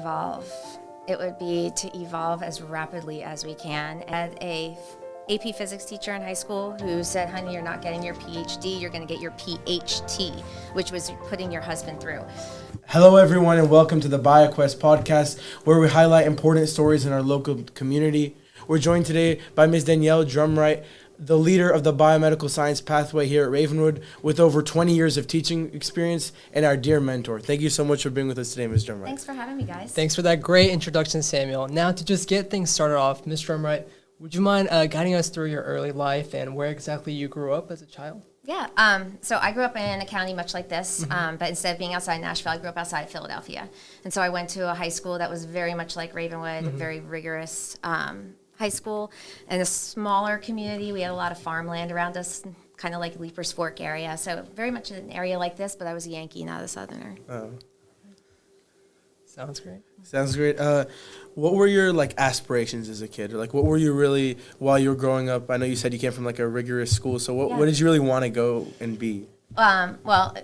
evolve. It would be to evolve as rapidly as we can. I had a AP physics teacher in high school who said, honey, you're not getting your PhD, you're going to get your PhT, which was putting your husband through. Hello, everyone, and welcome to the BioQuest podcast, where we highlight important stories in our local community. We're joined today by Ms. Danielle Drumwright, the leader of the biomedical science pathway here at Ravenwood, with over 20 years of teaching experience, and our dear mentor. Thank you so much for being with us today, Ms. Drumwright. Thanks for having me, guys. Thanks for that great introduction, Samuel. Now, to just get things started off, Ms. Drumwright, would you mind guiding us through your early life and where exactly you grew up as a child? Yeah, so I grew up in a county much like this, but instead of being outside Nashville, I grew up outside of Philadelphia. And so I went to a high school that was very much like Ravenwood, very rigorous high school. In a smaller community, we had a lot of farmland around us, kind of like Leapers Fork area. So very much an area like this, but I was a Yankee, not a Southerner. Sounds great. Sounds great. What were your aspirations as a kid? Or what were you really while you were growing up? I know you said you came from a rigorous school. So what did you really want to go and be? Well,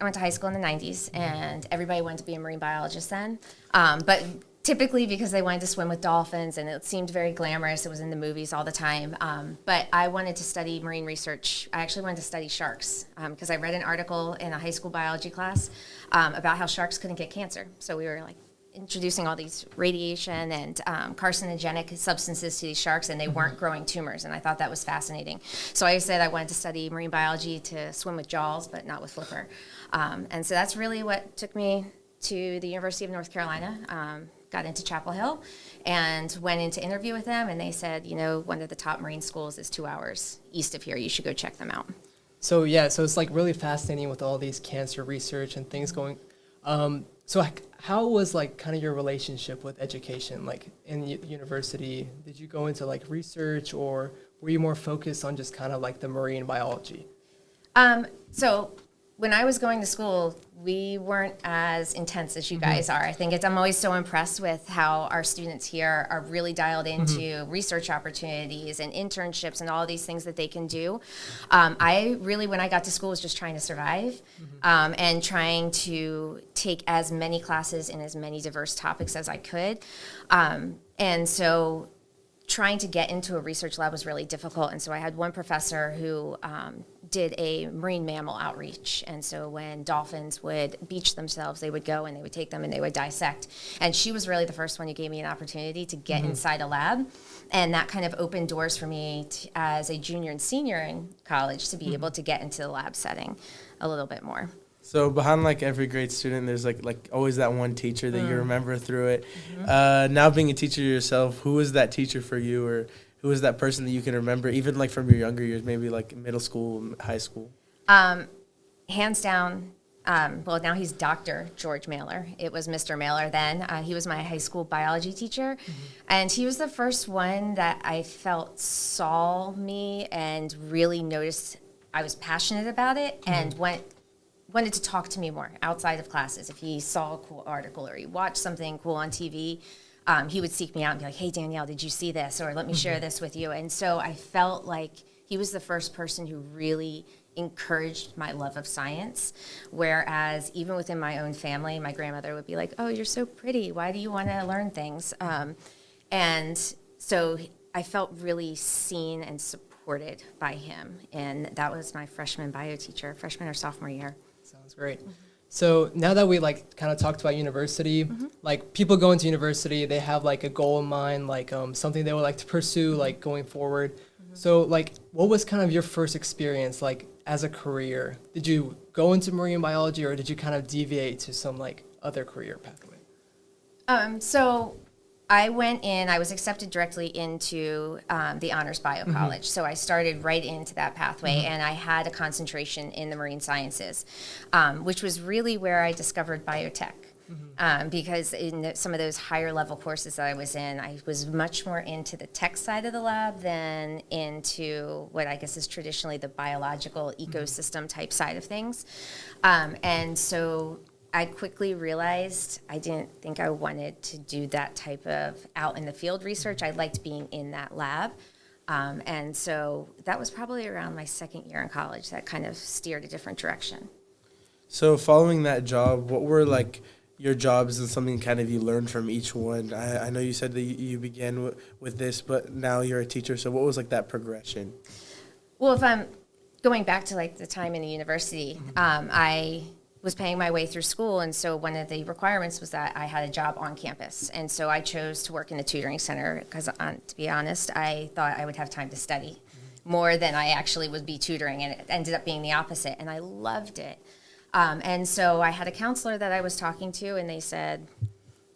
I went to high school in the 90s, and everybody wanted to be a marine biologist then. But typically because they wanted to swim with dolphins, and it seemed very glamorous. It was in the movies all the time. But I wanted to study marine research. I actually wanted to study sharks because I read an article in a high school biology class about how sharks couldn't get cancer. So we were introducing all these radiation and carcinogenic substances to these sharks, and they weren't growing tumors, and I thought that was fascinating. So I said I wanted to study marine biology to swim with Jaws, but not with Flipper. And so that's really what took me to the University of North Carolina. Got into Chapel Hill and went in to interview with them, and they said, one of the top marine schools is 2 hours east of here. You should go check them out. So it's really fascinating with all these cancer research and things going. So how was kind of your relationship with education, in university? Did you go into research, or were you more focused on just kind of the marine biology? So when I was going to school, we weren't as intense as you guys are. I think I'm always so impressed with how our students here are really dialed into research opportunities and internships and all these things that they can do. I really, when I got to school, was just trying to survive and trying to take as many classes in as many diverse topics as I could. And so trying to get into a research lab was really difficult. And so I had one professor who did a marine mammal outreach. And so when dolphins would beach themselves, they would go and they would take them and they would dissect. And she was really the first one who gave me an opportunity to get inside a lab. And that kind of opened doors for me as a junior and senior in college to be able to get into the lab setting a little bit more. So behind every great student, there's always that one teacher that you remember through it. Now being a teacher yourself, who was that teacher for you, or who was that person that you can remember, even from your younger years, maybe middle school, high school? Hands down, well, now he's Dr. George Mailer. It was Mr. Mailer then. He was my high school biology teacher, and he was the first one that I felt saw me and really noticed I was passionate about it and wanted to talk to me more outside of classes. If he saw a cool article or he watched something cool on TV, he would seek me out and be like, hey, Danielle, did you see this? Or let me share this with you. And so I felt like he was the first person who really encouraged my love of science. Whereas even within my own family, my grandmother would be like, oh, you're so pretty. Why do you want to learn things? And so I felt really seen and supported by him. And that was my freshman bio teacher, freshman or sophomore year. Sounds great. So now that we kind of talked about university, people go into university, they have a goal in mind, something they would like to pursue, going forward. So what was kind of your first experience as a career? Did you go into marine biology, or did you kind of deviate to some other career pathway? So I went in, I was accepted directly into the Honors Bio College. So I started right into that pathway, and I had a concentration in the marine sciences, which was really where I discovered biotech. Because in some of those higher level courses that I was in, I was much more into the tech side of the lab than into what I guess is traditionally the biological ecosystem type side of things. And so I quickly realized I didn't think I wanted to do that type of out in the field research. I liked being in that lab. And so that was probably around my second year in college that kind of steered a different direction. So following that job, what were your jobs and something kind of you learned from each one? I know you said that you began with this, but now you're a teacher. So what was like that progression? Well, if I'm going back to like the time in the university, I was paying my way through school, and so one of the requirements was that I had a job on campus, and so I chose to work in a tutoring center because, to be honest, I thought I would have time to study more than I actually would be tutoring, and it ended up being the opposite, and I loved it. And so I had a counselor that I was talking to, and they said,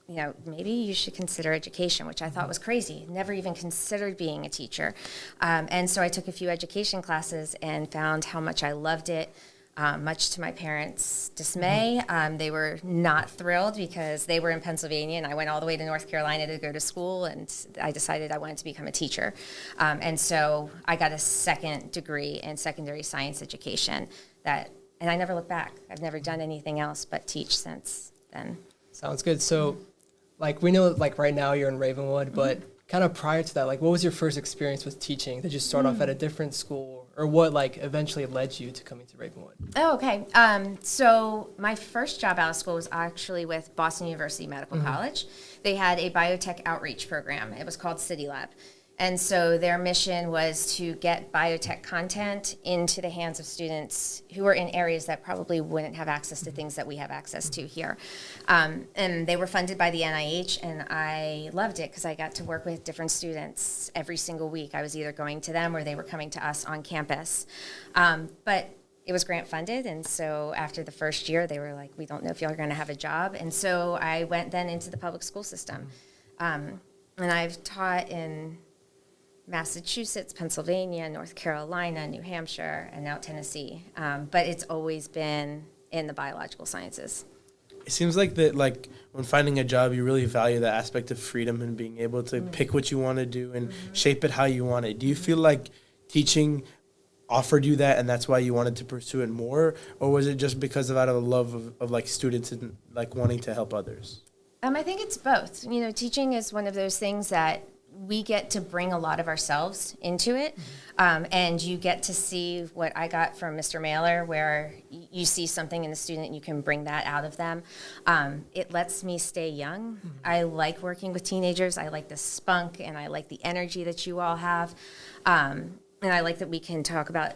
you know, maybe you should consider education, which I thought was crazy. Never even considered being a teacher. And so I took a few education classes and found how much I loved it, much to my parents' dismay. They were not thrilled because they were in Pennsylvania and I went all the way to North Carolina to go to school, and I decided I wanted to become a teacher. And so I got a second degree in secondary science education and I never looked back. I've never done anything else but teach since then. Sounds good. So, like, we know, like, right now you're in Ravenwood, but kind of prior to that, like, what was your first experience with teaching? Did you start off at a different school, or what, like, eventually led you to coming to Ravenwood? Oh, okay. So my first job out of school was actually with Boston University Medical College. They had a biotech outreach program. It was called City Lab. And so their mission was to get biotech content into the hands of students who were in areas that probably wouldn't have access to things that we have access to here. And they were funded by the NIH, and I loved it because I got to work with different students every single week. I was either going to them or they were coming to us on campus. But it was grant funded, and so after the first year, they were like, we don't know if y'all are going to have a job. And so I went then into the public school system. And I've taught in Massachusetts, Pennsylvania, North Carolina, New Hampshire, and now Tennessee. But it's always been in the biological sciences. It seems like that, like, when finding a job, you really value the aspect of freedom and being able to pick what you want to do and shape it how you want it. Do you feel like teaching offered you that and that's why you wanted to pursue it more? Or was it just because of out of the love of like, students and, like, wanting to help others? I think it's both. You know, teaching is one of those things that we get to bring a lot of ourselves into it. And you get to see what I got from Mr. Mailer, where you see something in the student and you can bring that out of them. It lets me stay young. I like working with teenagers. I like the spunk and I like the energy that you all have. And I like that we can talk about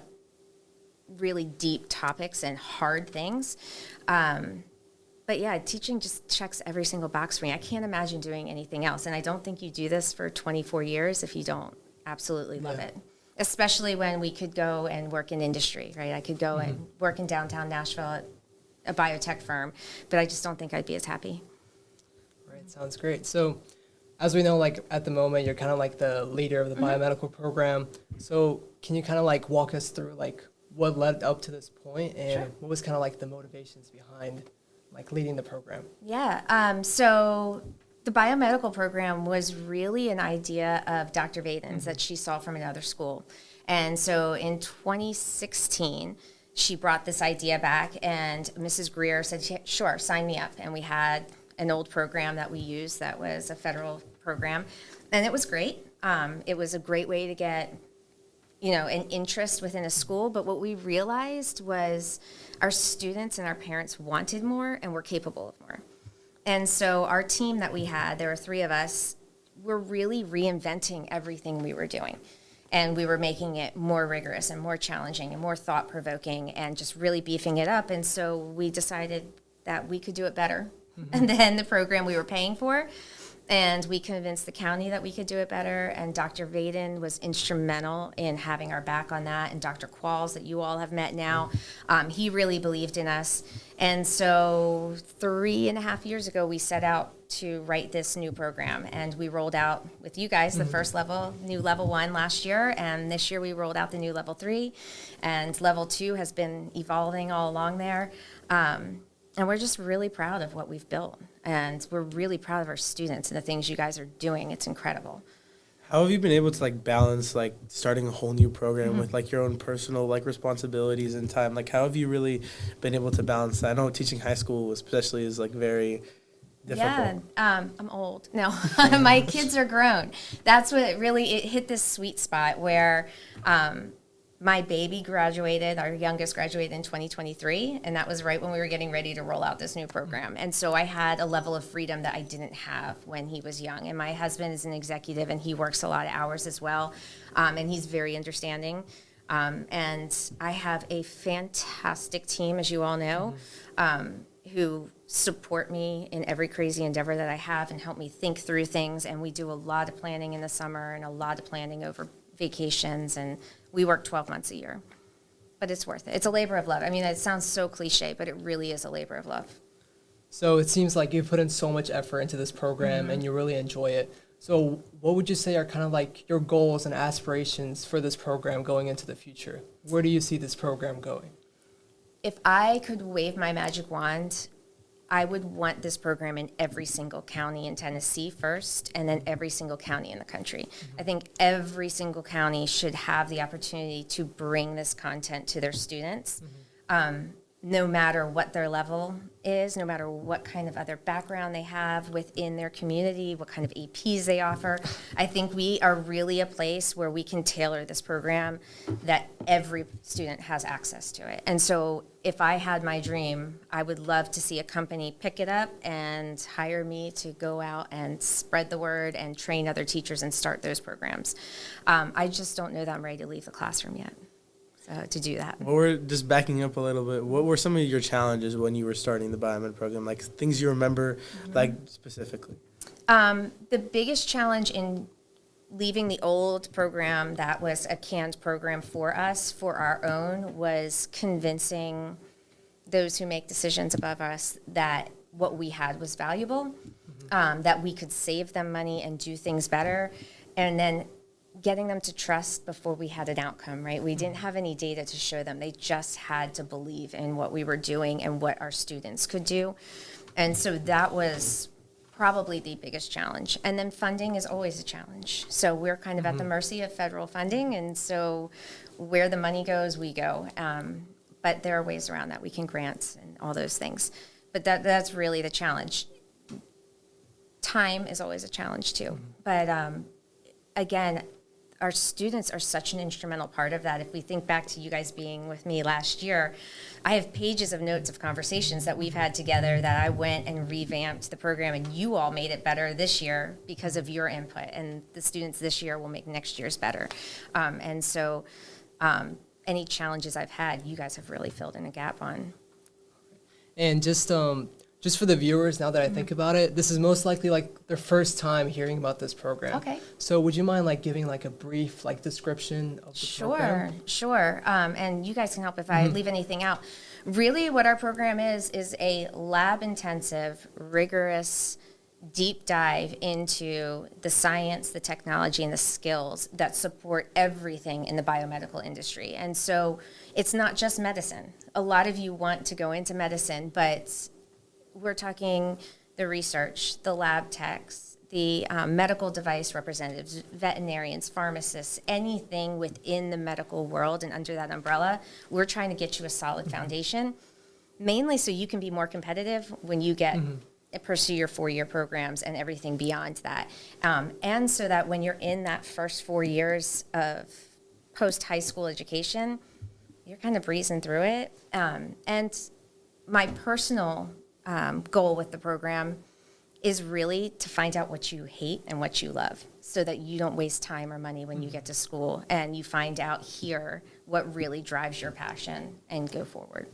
really deep topics and hard things. But yeah, teaching just checks every single box for me. I can't imagine doing anything else. And I don't think you do this for 24 years if you don't absolutely love it. Especially when we could go and work in industry, right? I could go and work in downtown Nashville at a biotech firm, but I just don't think I'd be as happy. Right, sounds great. So, as we know, like, at the moment, you're kind of like the leader of the biomedical program. So, can you kind of like walk us through like what led up to this point and what was kind of like the motivations behind like leading the program? Yeah, so the biomedical program was really an idea of Dr. Vaden's that she saw from another school. And so in 2016, she brought this idea back, and Mrs. Greer said, sure, sign me up. And we had an old program that we used that was a federal program, and it was great. It was a great way to get, you know, an interest within a school. But what we realized was our students and our parents wanted more and were capable of more. And so our team that we had, there were 3 of us, were really reinventing everything we were doing. And we were making it more rigorous and more challenging and more thought-provoking and just really beefing it up. And so we decided that we could do it better than the program we were paying for. And we convinced the county that we could do it better. And Dr. Vaden was instrumental in having our back on that. And Dr. Qualls, that you all have met now, he really believed in us. And so 3.5 years ago, we set out to write this new program. And we rolled out with you guys the first level, new level 1 last year. And this year we rolled out the new level 3. And level 2 has been evolving all along there. And we're just really proud of what we've built. And we're really proud of our students and the things you guys are doing. It's incredible. How have you been able to like balance like starting a whole new program with like your own personal like responsibilities and time? Like how have you really been able to balance that? I know teaching high school especially is like very difficult. Yeah, I'm old. No, my kids are grown. That's what it hit this sweet spot where my My baby graduated, our youngest graduated in 2023, and that was right when we were getting ready to roll out this new program. And so I had a level of freedom that I didn't have when he was young. And my husband is an executive, and he works a lot of hours as well, and he's very understanding. And I have a fantastic team, as you all know, who support me in every crazy endeavor that I have and help me think through things. And we do a lot of planning in the summer and a lot of planning over vacations, and we work 12 months a year. But it's worth it. It's a labor of love. I mean, it sounds so cliche, but it really is a labor of love. So it seems like you put in so much effort into this program and you really enjoy it. So what would you say are kind of like your goals and aspirations for this program going into the future? Where do you see this program going? If I could wave my magic wand, I would want this program in every single county in Tennessee first, and then every single county in the country. I think every single county should have the opportunity to bring this content to their students, no matter what their level is, no matter what kind of other background they have within their community, what kind of APs they offer. I think we are really a place where we can tailor this program that every student has access to it. And so if I had my dream, I would love to see a company pick it up and hire me to go out and spread the word and train other teachers and start those programs. I just don't know that I'm ready to leave the classroom yet. To do that. Well, we're just backing up a little bit. What were some of your challenges when you were starting the biomed program? Like things you remember, like specifically? The biggest challenge in leaving the old program that was a canned program for us, for our own, was convincing those who make decisions above us that what we had was valuable, that we could save them money and do things better, and then getting them to trust before we had an outcome, right? We didn't have any data to show them. They just had to believe in what we were doing and what our students could do. And so that was probably the biggest challenge. And then funding is always a challenge. So we're kind of at the mercy of federal funding. And so where the money goes, we go. But there are ways around that. We can grants and all those things. But that's really the challenge. Time is always a challenge too. But again, our students are such an instrumental part of that. If we think back to you guys being with me last year, I have pages of notes of conversations that we've had together that I went and revamped the program, and you all made it better this year because of your input, and the students this year will make next year's better. And so any challenges I've had, you guys have really filled in a gap on. And just for the viewers, now that I think about it, this is most likely like their first time hearing about this program. Okay. So would you mind like giving like a brief like description of the program? Sure. And you guys can help if I leave anything out. Really what our program is a lab-intensive, rigorous, deep dive into the science, the technology, and the skills that support everything in the biomedical industry. And so it's not just medicine. A lot of you want to go into medicine, but we're talking the research, the lab techs, the medical device representatives, veterinarians, pharmacists, anything within the medical world and under that umbrella. We're trying to get you a solid foundation, mainly so you can be more competitive when you get pursue your 4-year programs and everything beyond that. And so that when you're in that first 4 years of post-high school education, you're kind of breezing through it. And my personal goal with the program is really to find out what you hate and what you love so that you don't waste time or money when you get to school, and you find out here what really drives your passion and go forward.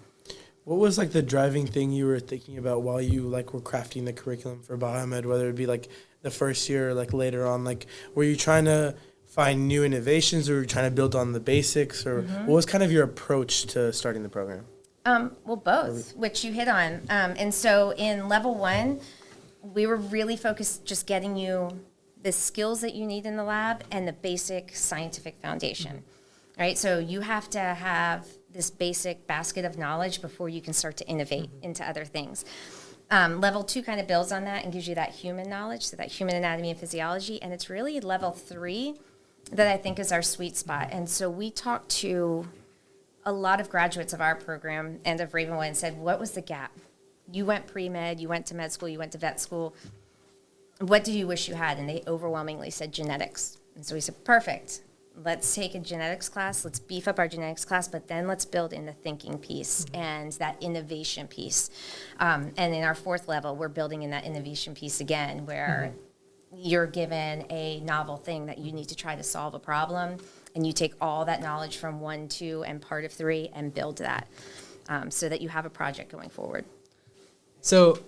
What was like the driving thing you were thinking about while you like were crafting the curriculum for biomed, whether it be like the first year or like later on? Like, were you trying to find new innovations, or were you trying to build on the basics, or what was kind of your approach to starting the program? Well, both, which you hit on. And so in level 1, we were really focused just getting you the skills that you need in the lab and the basic scientific foundation, right? So you have to have this basic basket of knowledge before you can start to innovate into other things. Level 2 kind of builds on that and gives you that human knowledge, so that human anatomy and physiology. And it's really level 3 that I think is our sweet spot. And so we talked to a lot of graduates of our program and of Ravenwood and said, what was the gap? You went pre-med, you went to med school, you went to vet school. What do you wish you had? And they overwhelmingly said genetics. And so we said, perfect. let's take a genetics class, let's beef up our genetics class, but then let's build in the thinking piece and that innovation piece. And in our 4th level, we're building in that innovation piece again, where you're given a novel thing that you need to try to solve a problem, and you take all that knowledge from 1, 2, and part of 3 and build that so that you have a project going forward. So,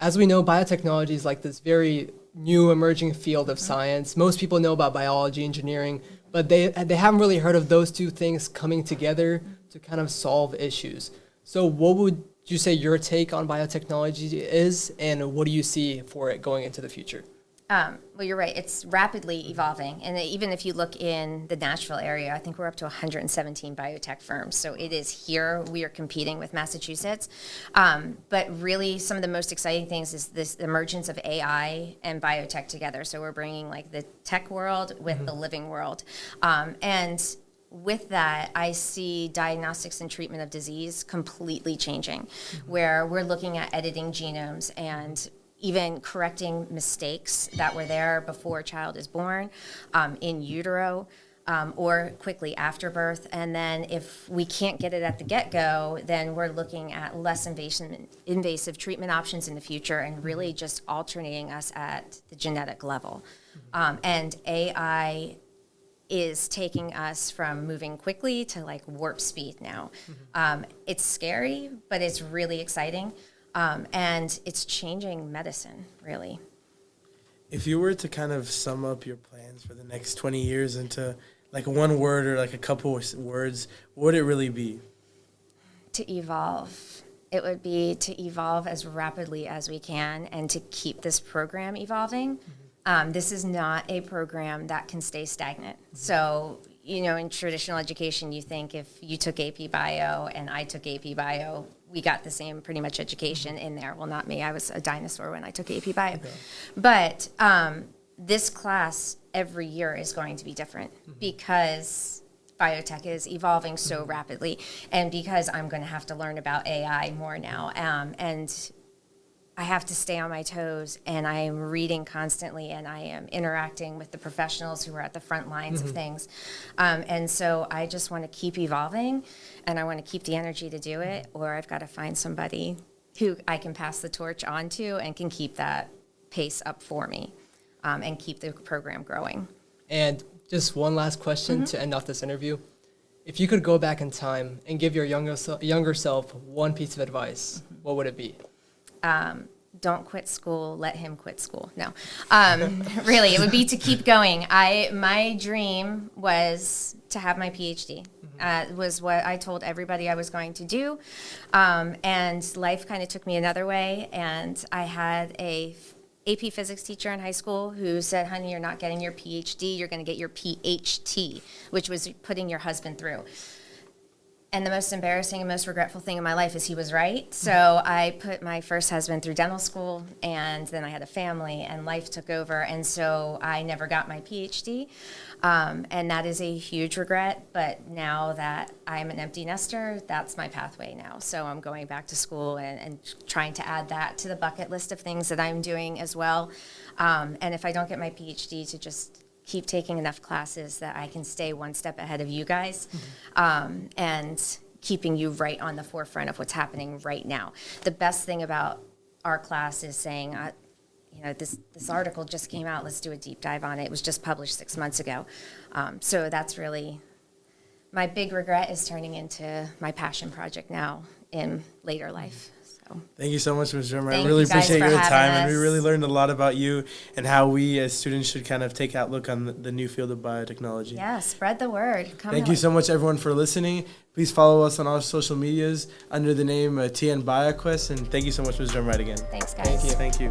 as we know, biotechnology is like this very new emerging field of science. Most people know about biology, engineering, but they haven't really heard of those two things coming together to kind of solve issues. So what would you say your take on biotechnology is, and what do you see for it going into the future? Well, you're right. It's rapidly evolving. And even if you look in the Nashville area, I think we're up to 117 biotech firms. So it is here. We are competing with Massachusetts. But really, some of the most exciting things is this emergence of AI and biotech together. So we're bringing like the tech world with the living world. And with that, I see diagnostics and treatment of disease completely changing, where we're looking at editing genomes and even correcting mistakes that were there before a child is born, in utero, or quickly after birth. And then if we can't get it at the get-go, then we're looking at less invasive treatment options in the future and really just alternating us at the genetic level. And AI is taking us from moving quickly to like warp speed now. It's scary, but it's really exciting. And it's changing medicine, really. If you were to kind of sum up your plans for the next 20 years into like one word or like a couple of words, what would it really be? To evolve. It would be to evolve as rapidly as we can and to keep this program evolving. This is not a program that can stay stagnant. So, you know, in traditional education, you think if you took AP Bio and I took AP Bio, we got the same pretty much education in there. Well, not me. I was a dinosaur when I took AP Bio. Okay. But this class every year is going to be different because biotech is evolving so rapidly, and because I'm going to have to learn about AI more now. And I have to stay on my toes, and I am reading constantly, and I am interacting with the professionals who are at the front lines of things. And so I just want to keep evolving, and I want to keep the energy to do it, or I've got to find somebody who I can pass the torch on to and can keep that pace up for me, and keep the program growing. And just one last question to end off this interview. If you could go back in time and give your younger self one piece of advice, what would it be? Don't quit school, let him quit school. No, really, it would be to keep going. My dream was to have my PhD. Was what I told everybody I was going to do. And life kind of took me another way. And I had a AP physics teacher in high school who said, honey, you're not getting your PhD, you're going to get your PhT, which was putting your husband through. And the most embarrassing and most regretful thing in my life is he was right. So I put my first husband through dental school, and then I had a family, and life took over. And so I never got my PhD. And that is a huge regret. But now that I'm an empty nester, that's my pathway now. So I'm going back to school and trying to add that to the bucket list of things that I'm doing as well. And if I don't get my PhD, to just keep taking enough classes that I can stay one step ahead of you guys, and keeping you right on the forefront of what's happening right now. The best thing about our class is saying, you know, this article just came out, let's do a deep dive on it. It was just published 6 months ago. So that's really, my big regret is turning into my passion project now in later life. Thank you so much, Ms. Drumwright. I Thank really you guys appreciate for your having time, us. and we really learned a lot about you and how we as students should kind of take outlook on the new field of biotechnology. Yeah, spread the word. Thank you so much, everyone, for listening. Please follow us on all social medias under the name TN BioQuest, and thank you so much, Ms. Drumwright, again. Thanks, guys. Thank you.